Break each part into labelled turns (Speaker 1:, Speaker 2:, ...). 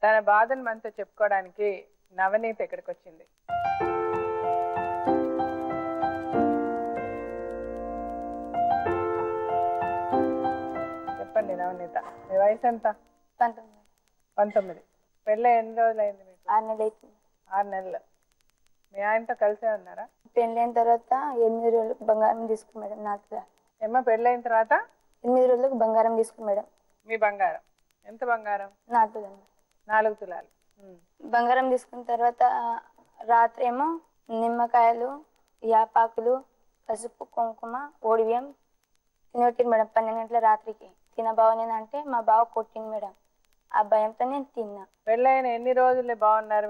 Speaker 1: తన బాధను మనతో చెప్పుకోవడానికి నవనీత ఇక్కడికి వచ్చింది. చెప్పండి నవనీత, మీ వయసు ఎంత? 19. పెళ్ళి ఎన్ని రోజులు అయింది మీకు?
Speaker 2: 6 నెలలు అవుతుంది.
Speaker 1: 6 నెలలు. మీ ఆయనతో కలిసే ఉన్నారా?
Speaker 2: పెళ్ళైన తర్వాత 8 రోజులకు బంగారం తీసుకుని మేడం. నాకు
Speaker 1: ఏమ్మా పెళ్ళైన తర్వాత
Speaker 2: 8 రోజులకు బంగారం తీసుకుని మేడం.
Speaker 1: మీ బంగారం ఎంత? బంగారం 4 తులాలు.
Speaker 2: బంగారం తీసుకున్న తర్వాత రాత్రి ఏమో నిమ్మకాయలు, యాపాకులు, పసుపు, కుంకుమ, ఓడివియం తినొట్టింది మేడం. 12 గంటల రాత్రికి తినబావ నేను అంటే మా బావ కొట్టింది మేడం. ఆ భయంతో నేను తిన్నా.
Speaker 1: పెళ్ళైన ఎన్ని రోజులు బాగున్నారు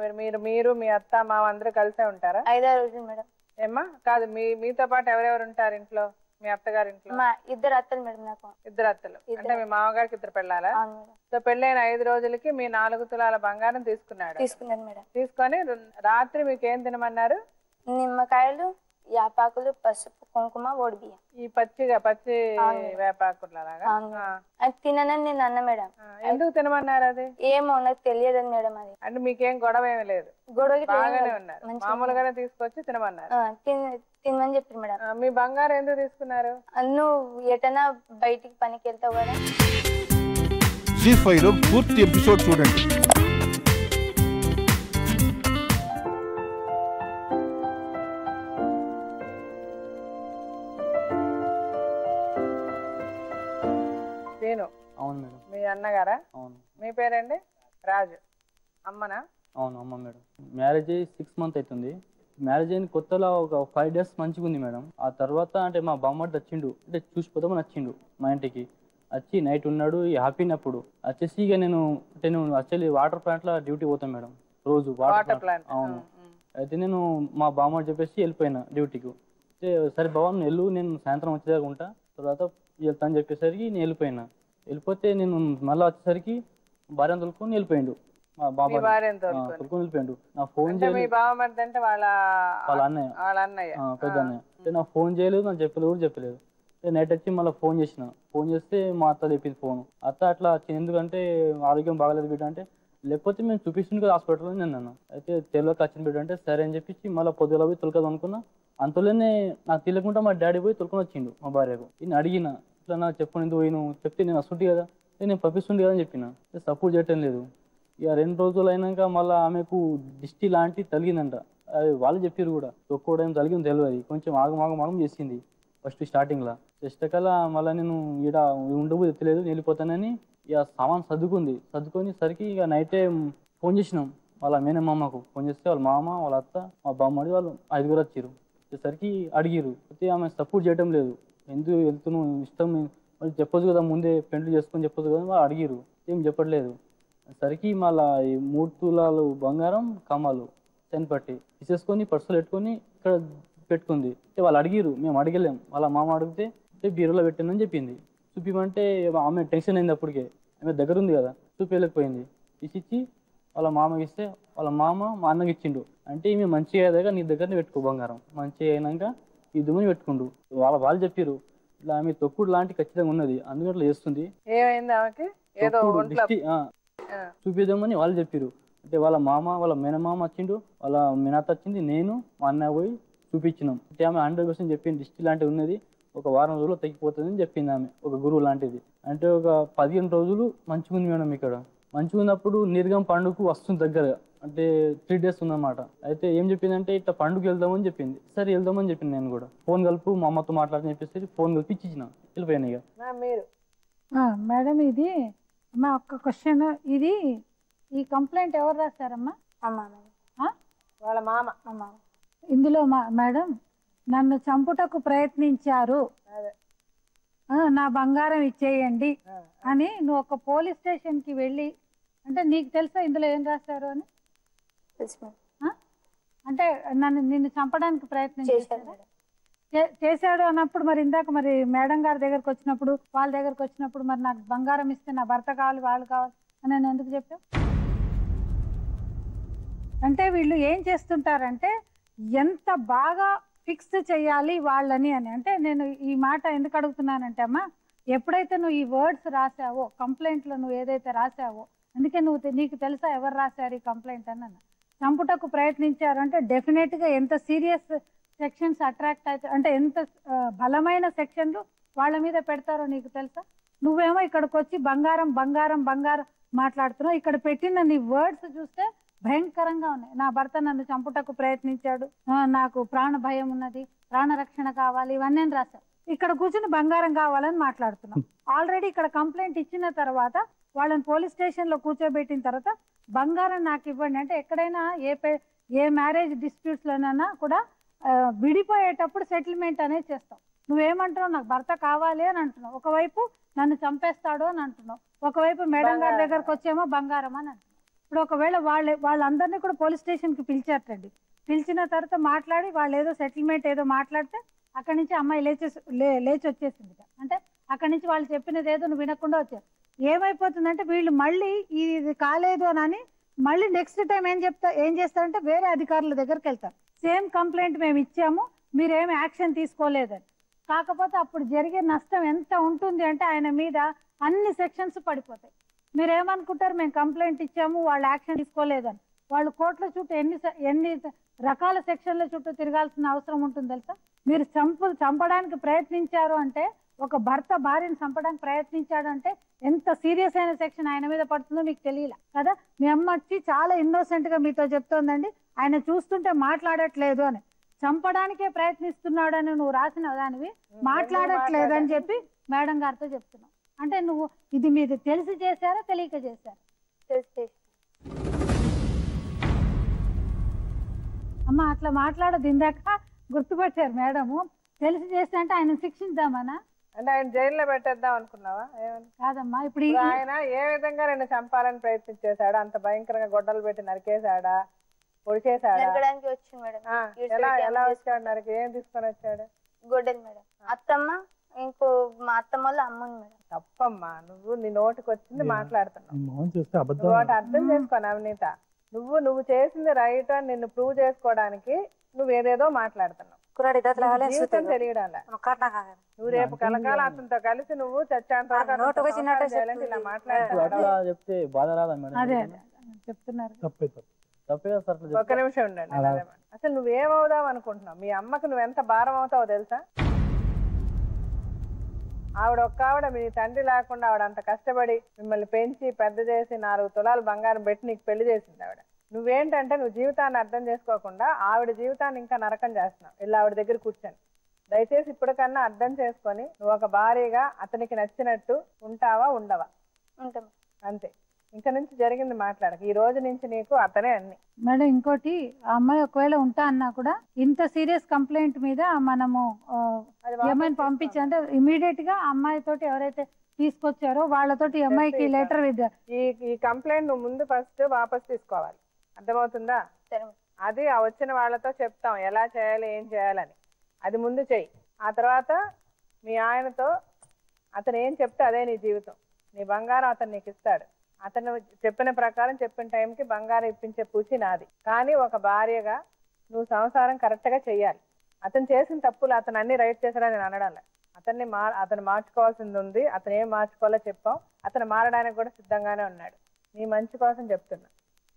Speaker 1: మీరు మీ అత్త మామ అందరూ కలిసే ఉంటారా?
Speaker 2: 5-6 రోజులు మేడం.
Speaker 1: ఏమ్మా కాదు, మీతో పాటు ఎవరెవరు ఉంటారు ఇంట్లో? మీ అత్తగారి ఇంట్లో?
Speaker 2: మా 2 అత్తలు మేడం. నాకు
Speaker 1: 2 అత్తలు. అంటే మీ మామగారికి 2 పెళ్ళాలా?
Speaker 2: అవును మేడం.
Speaker 1: సో పెళ్ళైన 5 రోజులకి మీ 4 తులాల బంగారం
Speaker 2: తీసుకున్నాను మేడం.
Speaker 1: తీసుకొని రాత్రి మీకు ఏం తినమన్నారు?
Speaker 2: నిమ్మకాయలు, యాపాకులు, పసుపు, కుంకుమ, ఓడిబియ్యం.
Speaker 1: ఈ పచ్చి వేపాకులలాగా
Speaker 2: అది తిననని నేను అన్న మేడం.
Speaker 1: ఎందుకు తినమన్నారు? అది
Speaker 2: ఏమో నాకు తెలియదని మేడం. అది
Speaker 1: అంటే మీకేం గొడవ ఏమి లేదు? బాగానే ఉన్నారు, మామూలుగానే తీసుకొచ్చి తినమన్నారు.
Speaker 2: తినమని చెప్పారు మేడం.
Speaker 1: మీ బంగారం ఎందుకు తీసుకున్నారు?
Speaker 2: నువ్వు ఎటైనా బయటికి పనికి వెళ్తావు కదా.
Speaker 3: జీ5 లో పూర్తి ఎపిసోడ్ చూడండి.
Speaker 4: అవును మేడం.
Speaker 1: మీ అన్నగారా?
Speaker 4: అవును.
Speaker 1: మీ పేరండి? రాజు. అమ్మనా?
Speaker 4: అవును అమ్మ మేడం. మ్యారేజ్ అయ్యి 6 months అవుతుంది. మ్యారేజ్ అయిన కొత్తలో ఒక 5 days మంచిగా ఉంది మేడం. ఆ తర్వాత అంటే మా బామ్మడి వచ్చిండు, అంటే చూసిపోతామని వచ్చిండు మా ఇంటికి. వచ్చి నైట్ ఉన్నాడు, హ్యాపీనప్పుడు వచ్చేసి ఇక నేను యాక్చువల్లీ వాటర్ ప్లాంట్లో డ్యూటీ పోతాను మేడం రోజు. Water plant. అవును. అయితే నేను మా బామ్మడి చెప్పేసి వెళ్ళిపోయినా డ్యూటీకి. అయితే సరే బావ నువ్వు వెళ్ళు, నేను సాయంత్రం వచ్చేదాకా ఉంటా, తర్వాత వెళ్తాను చెప్పేసరికి నేను వెళ్ళిపోతే నేను మళ్ళీ వచ్చేసరికి భార్యను తొలుకొని వెళ్ళిపోయిండు. మా బాబా తొలుకొని వెళ్ళిపోయిండు. నా ఫోన్ చేయలేదు, వాళ్ళ అన్నయ్య పెద్ద అన్నయ్య. నా ఫోన్ చేయలేదు, నాకు చెప్పలేదు. నైట్ వచ్చి మళ్ళీ ఫోన్ చేస్తే మా అత్త చెప్పింది ఫోన్. అత్త అట్లా ఎందుకంటే ఆరోగ్యం బాగలేదు బిడ్డ అంటే, లేకపోతే మేము చూపిస్తుంది కదా హాస్పిటల్లో నేను అన్నా. అయితే తెలియక వచ్చింది బిడ్డ అంటే సరే అని చెప్పి మళ్ళీ పొద్దుగా పోయి తొలకదు అనుకున్నా. అంతలోనే నాకు తెలియకుండా మా డాడీ పోయి తొలుకొని వచ్చిండు మా భార్యకు. నేను అడిగిన ఇట్లా నాకు చెప్పండి ఎందుకు పోయి, నువ్వు చెప్తే నేను వస్తుంటే కదా, నేను పంపిస్తుండే కదా అని చెప్పిన. సపోర్ట్ చేయటం లేదు. ఇక 2 రోజులు అయినాక మళ్ళీ ఆమెకు దిష్టి లాంటివి తగిలిందంట. అది వాళ్ళు చెప్పారు కూడా, తొక్కోవడం తగిలింది తెలియదు. కొంచెం ఆగమాగం చేసింది ఫస్ట్ స్టార్టింగ్లో. చేసేకల్లా మళ్ళీ నేను ఈడ ఉండబోదు ఎత్తలేదు, వెళ్ళిపోతానని ఇక సామాన్ సర్దుకొని సరికి ఇక నైటే ఫోన్ చేసినాం వాళ్ళ మేనమామకు. ఫోన్ చేస్తే వాళ్ళ మామ, వాళ్ళ అత్త, మా బామ్మడి వాళ్ళు 5 వచ్చారు. వచ్చేసరికి అడిగిరు, అయితే ఆమె సపోర్ట్ చేయటం లేదు. ఎందుకు వెళ్తున్నావు, ఇష్టం వాళ్ళు చెప్పొచ్చు కదా, ముందే పెండ్లు చేసుకొని చెప్పొచ్చు కదా, వాళ్ళు అడిగిరు. ఏం చెప్పట్లేదు. సరికి మళ్ళీ ఈ 3 తులాలు బంగారం, కమ్మలు చెనపట్టి తీసేసుకొని పర్సులు పెట్టుకొని ఇక్కడ పెట్టుకుంది. వాళ్ళు అడిగిరు, మేము అడగలేం. వాళ్ళ మామ అడిగితే బీరులో పెట్టిందని చెప్పింది. చూపిమంటే ఆమె టెన్షన్ అయింది. అప్పటికే ఆమె దగ్గర ఉంది కదా, చూపించలేకపోయింది. తీసిచ్చి వాళ్ళ మామకి ఇస్తే వాళ్ళ మామ మా అన్నకి ఇచ్చిండు. అంటే ఈమె మంచిగా అయ్యేదాకా నీ దగ్గరనే పెట్టుకో బంగారం, మంచిగా అయినాక ఇద్దుమని పెట్టుకుండు. వాళ్ళు చెప్పారు ఇట్లా ఆమె తొక్కుడు లాంటి ఖచ్చితంగా ఉన్నది, అందుకే అట్లా చేస్తుంది. చూపిద్దామని వాళ్ళు చెప్పారు. అంటే వాళ్ళ మామ, వాళ్ళ మేనమామ వచ్చిండు, వాళ్ళ మేనత్త వచ్చింది, నేను మా అన్నయ్య పోయి చూపించినాం. అంటే ఆమె 100% చెప్పింది దిష్టి లాంటివి ఉన్నది, ఒక వారం రోజుల్లో తగ్గిపోతుంది అని చెప్పింది ఆమె, ఒక గురువు లాంటిది. అంటే ఒక 15 రోజులు మంచిగా ఉంది మేడం. ఇక్కడ మంచిగా ఉన్నప్పుడు నిర్గం పండుగ వస్తుంది దగ్గరగా, అంటే 3 days ఉందన్నమాట. అయితే ఏం చెప్పిందంటే ఇట్లా పండుగ వెళ్దామని చెప్పింది. సరే వెళ్దామని చెప్పింది. నేను కూడా ఫోన్ కలుపు మా అమ్మతో మాట్లాడని చెప్పేసి ఫోన్ కలిపి ఇచ్చిన వెళ్ళిపోయాను. ఇక
Speaker 5: మేడం ఇది అమ్మా ఒక్క క్వశ్చన్, ఇది ఈ కంప్లైంట్ ఎవరు రాస్తారమ్మా?
Speaker 1: వాళ్ళ మామ.
Speaker 5: ఇందులో మేడం నన్ను చంపుటకు ప్రయత్నించారు, నా బంగారం ఇచ్చేయండి అని నువ్వు ఒక పోలీస్ స్టేషన్కి వెళ్ళి, అంటే నీకు తెలుసా ఇందులో ఏం రాస్తారు అని? అంటే నిన్ను చంపడానికి ప్రయత్నం చేశాడు అన్నప్పుడు మరి ఇందాక మరి మేడం గారి దగ్గరకు వచ్చినప్పుడు, వాళ్ళ దగ్గరకు వచ్చినప్పుడు మరి నాకు బంగారం ఇస్తే నా భర్త కావాలి, వాళ్ళు కావాలి అని నేను ఎందుకు చెప్పావు? అంటే వీళ్ళు ఏం చేస్తుంటారంటే ఎంత బాగా ఫిక్స్ చేయాలి వాళ్ళని అని. అంటే నేను ఈ మాట ఎందుకు అడుగుతున్నానంటే అమ్మా, ఎప్పుడైతే నువ్వు ఈ వర్డ్స్ రాసావో, కంప్లైంట్లో నువ్వు ఏదైతే రాసావో అందుకే నీకు తెలుసా ఎవరు రాశారు ఈ కంప్లైంట్ అని అన్న. చంపుటకు ప్రయత్నించారు అంటే డెఫినెట్గా ఎంత సీరియస్ సెక్షన్స్ అట్రాక్ట్ అయితే అంటే ఎంత బలమైన సెక్షన్లు వాళ్ళ మీద పెడతారో నీకు తెలుసా? నువ్వేమో ఇక్కడికి వచ్చి బంగారం బంగారం బంగారం మాట్లాడుతున్నావు. ఇక్కడ పెట్టిన నీ వర్డ్స్ చూస్తే భయంకరంగా ఉన్నాయి. నా భర్త నన్ను చంపుటకు ప్రయత్నించాడు, నాకు ప్రాణ భయం ఉన్నది, ప్రాణరక్షణ కావాలి, ఇవన్నీ రాశారు. ఇక్కడ కూర్చుని బంగారం కావాలని మాట్లాడుతున్నాం. ఆల్రెడీ ఇక్కడ కంప్లైంట్ ఇచ్చిన తర్వాత వాళ్ళని పోలీస్ స్టేషన్ లో కూర్చోబెట్టిన తర్వాత బంగారం నాకు ఇవ్వండి అంటే ఎక్కడైనా ఏ మ్యారేజ్ డిస్ప్యూట్స్ లోనైనా కూడా విడిపోయేటప్పుడు సెటిల్మెంట్ అనేది చేస్తాం. నువ్వేమంటున్నావు? నాకు భర్త కావాలి అని అంటున్నావు. ఒకవైపు నన్ను చంపేస్తాడు అని అంటున్నావు, ఒకవైపు మేడం గారి దగ్గరకు వచ్చేమో బంగారం అని అంటున్నావు. ఇప్పుడు ఒకవేళ వాళ్ళందరినీ కూడా పోలీస్ స్టేషన్ కి పిలిచారటండి. పిలిచిన తర్వాత మాట్లాడి వాళ్ళు ఏదో సెటిల్మెంట్ ఏదో మాట్లాడితే అక్కడి నుంచి అమ్మాయి లేచి వచ్చేసింది. అంటే అక్కడి నుంచి వాళ్ళు చెప్పినది ఏదో నువ్వు వినకుండా వచ్చారు. ఏమైపోతుందంటే వీళ్ళు మళ్ళీ ఇది కాలేదు అని మళ్ళీ నెక్స్ట్ టైం ఏం చేస్తారంటే వేరే అధికారుల దగ్గరికి వెళ్తారు. సేమ్ కంప్లైంట్ మేము ఇచ్చాము, మీరేమి యాక్షన్ తీసుకోలేదని. కాకపోతే అప్పుడు జరిగే నష్టం ఎంత ఉంటుంది అంటే ఆయన మీద అన్ని సెక్షన్స్ పడిపోతాయి. మీరేమనుకుంటారు? మేము కంప్లైంట్ ఇచ్చాము, వాళ్ళు యాక్షన్ తీసుకోలేదని. వాళ్ళు కోర్టుల చుట్టూ ఎన్ని రకాల సెక్షన్ల చుట్టూ తిరగాల్సిన అవసరం ఉంటుంది తెలుసా? మీరు చంపడానికి ప్రయత్నించారు అంటే, ఒక భర్త భార్యను చంపడానికి ప్రయత్నించాడు అంటే ఎంత సీరియస్ అయిన సెక్షన్ ఆయన మీద పడుతుందో మీకు తెలియలే కదా. మీ అమ్మ వచ్చి చాలా ఇన్నోసెంట్ గా మీతో చెప్తోందండి, ఆయన చూస్తుంటే మాట్లాడట్లేదు అని. చంపడానికే ప్రయత్నిస్తున్నాడు అని నువ్వు రాసిన దానివి మాట్లాడట్లేదు అని చెప్పి మేడం గారితో చెప్తున్నావు. అంటే నువ్వు ఇది మీరు తెలిసి చేశారా తెలియక చేశారా?
Speaker 2: తెలిసి.
Speaker 5: అమ్మ అట్లా మాట్లాడదు. ఇందాక గుర్తుపట్టారు మేడము. తెలిసి చేస్తే అంటే ఆయన శిక్షిద్దామనా?
Speaker 1: అంటే ఆయన జైల్లో పెట్టేద్దాం అనుకున్నావా?
Speaker 5: కాదమ్మా. ఇప్పుడు
Speaker 1: ఆయన ఏ విధంగా నేను చంపాలని ప్రయత్నించేశాడా? అంత భయంకరంగా గొడ్డలు పెట్టి నరికేశాడా, పొడిచేశాడా?
Speaker 2: వచ్చింది మేడం.
Speaker 1: ఎలా వచ్చాడు నరికి? ఏం తీసుకొని వచ్చాడు?
Speaker 2: గొడ్డలు మేడం. అత్తమ్మ ఇంకో మా అత్తమ్మ వాళ్ళ అమ్ముంది మేడం.
Speaker 1: తప్పమ్మా, నువ్వు నీ నోటికి వచ్చింది మాట్లాడుతున్నావు. అర్థం చేసుకో నవనీత, నువ్వు చేసింది రైట్ అని నిన్ను ప్రూవ్ చేసుకోవడానికి నువ్వు ఏదేదో మాట్లాడుతున్నావు. జీవితం తెలియడాల. నువ్వు రేపు కలకాల అతనితో కలిసి నువ్వు చచ్చేంత ఇలా మాట్లాడుతున్నావు.
Speaker 5: చెప్తున్నారు.
Speaker 1: ఒక్క నిమిషం ఉండండి. అసలు నువ్వేమవుదాం అనుకుంటున్నావు? మీ అమ్మకు నువ్వు ఎంత భారం అవుతావో తెలుసా? ఆవిడ మీ తండ్రి లేకుండా ఆవిడ అంత కష్టపడి మిమ్మల్ని పెంచి పెద్ద చేసి 4 తులాలు బంగారం పెట్టి నీకు పెళ్లి చేసింది ఆవిడ. నువ్వేంటంటే నువ్వు జీవితాన్ని అర్థం చేసుకోకుండా ఆవిడ జీవితాన్ని ఇంకా నరకం చేస్తున్నావు. ఇలా ఆవిడ దగ్గర కూర్చొని దయచేసి ఇప్పటికన్నా అర్థం చేసుకొని నువ్వు ఒక భార్యగా అతనికి నచ్చినట్టు ఉంటావా ఉండవా?
Speaker 2: ఉంటాం
Speaker 1: అంతే. ఇంకా నుంచి జరిగింది మాట్లాడక. ఈ రోజు నుంచి నీకు అతనే అన్ని.
Speaker 5: మేడం ఇంకోటి, ఆ అమ్మాయి ఒకవేళ ఉంటా అన్నా కూడా ఇంత సీరియస్ కంప్లైంట్ మీద మనము ఏమైనా పంపించంటే ఇమీడియట్ గా అమ్మాయి తోటి ఎవరైతే తీసుకొచ్చారో వాళ్ళతోటి అమ్మాయికి లెటర్
Speaker 1: ఈ కంప్లైంట్ నువ్వు ముందు ఫస్ట్ వాపస్ తీసుకోవాలి. అర్థమవుతుందా? అది వచ్చిన వాళ్ళతో చెప్తాం ఎలా చేయాలి ఏం చేయాలని. అది ముందు చెయ్యి. ఆ తర్వాత మీ ఆయనతో అతను ఏం చెప్తే అదే నీ జీవితం. నీ బంగారం అతను నీకు ఇస్తాడు. అతను చెప్పిన ప్రకారం చెప్పిన టైంకి బంగారం ఇప్పించే పూచి నాది. కానీ ఒక భార్యగా నువ్వు సంసారం కరెక్ట్గా చెయ్యాలి. అతను చేసిన తప్పులు అతను అన్ని రైట్ చేశాడని నేను అనడాలి. అతను మార్చుకోవాల్సింది ఉంది. అతను ఏం మార్చుకోవాలో చెప్పాం. అతను మారడానికి కూడా సిద్ధంగానే ఉన్నాడు. నీ మంచి కోసం చెప్తున్నా.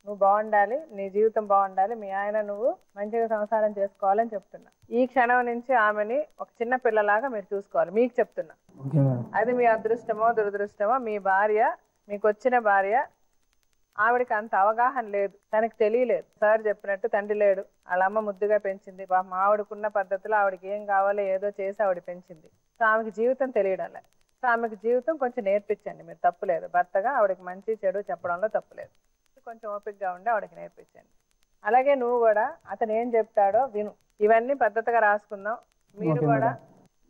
Speaker 1: నువ్వు బాగుండాలి, నీ జీవితం బాగుండాలి, మీ ఆయన నువ్వు మంచిగా సంసారం చేసుకోవాలని చెప్తున్నా. ఈ క్షణం నుంచి ఆమెని ఒక చిన్న పిల్లలాగా మీరు చూసుకోవాలి. మీకు చెప్తున్నా. అది మీ అదృష్టమో దురదృష్టమో, మీ భార్య మీకు వచ్చిన భార్య ఆవిడకి అంత అవగాహన లేదు, తనకు తెలియలేదు. సార్ చెప్పినట్టు తండ్రి లేడు, వాళ్ళ అమ్మ ముద్దుగా పెంచింది. ఆవిడకున్న పద్ధతిలో ఆవిడకి ఏం కావాలో ఏదో చేసి ఆవిడ పెంచింది. సో ఆమెకి జీవితం తెలియడం. సో ఆమెకి జీవితం కొంచెం నేర్పించండి మీరు. తప్పులేదు. భర్తగా ఆవిడకి మంచి చెడు చెప్పడంలో తప్పులేదు. కొంచెం ఓపికగా ఉండి ఆవిడకి నేర్పించండి. అలాగే నువ్వు కూడా అతను ఏం చెప్తాడో విను. ఇవన్నీ పద్ధతిగా రాసుకుందాం. మీరు కూడా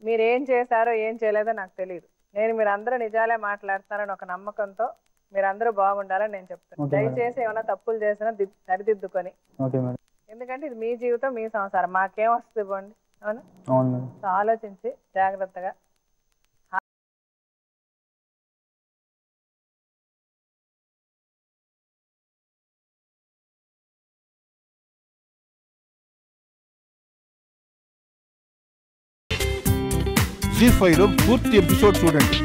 Speaker 1: మీరేం చేశారో ఏం చేయలేదో నాకు తెలియదు. నేను మీరందరూ నిజాలే మాట్లాడుతున్నారని ఒక నమ్మకంతో మీరందరూ బాగుండాలని నేను చెప్తాను. దయచేసి ఏమైనా తప్పులు చేసినా సరిదిద్దుకొని. ఎందుకంటే ఇది మీ జీవితం, మీ సంసారం. మాకేం వస్తుంది ఇవ్వండి. అవును, ఆలోచించి జాగ్రత్తగా.
Speaker 3: జీ5లో పూర్తి ఎపిసోడ్ చూడండి.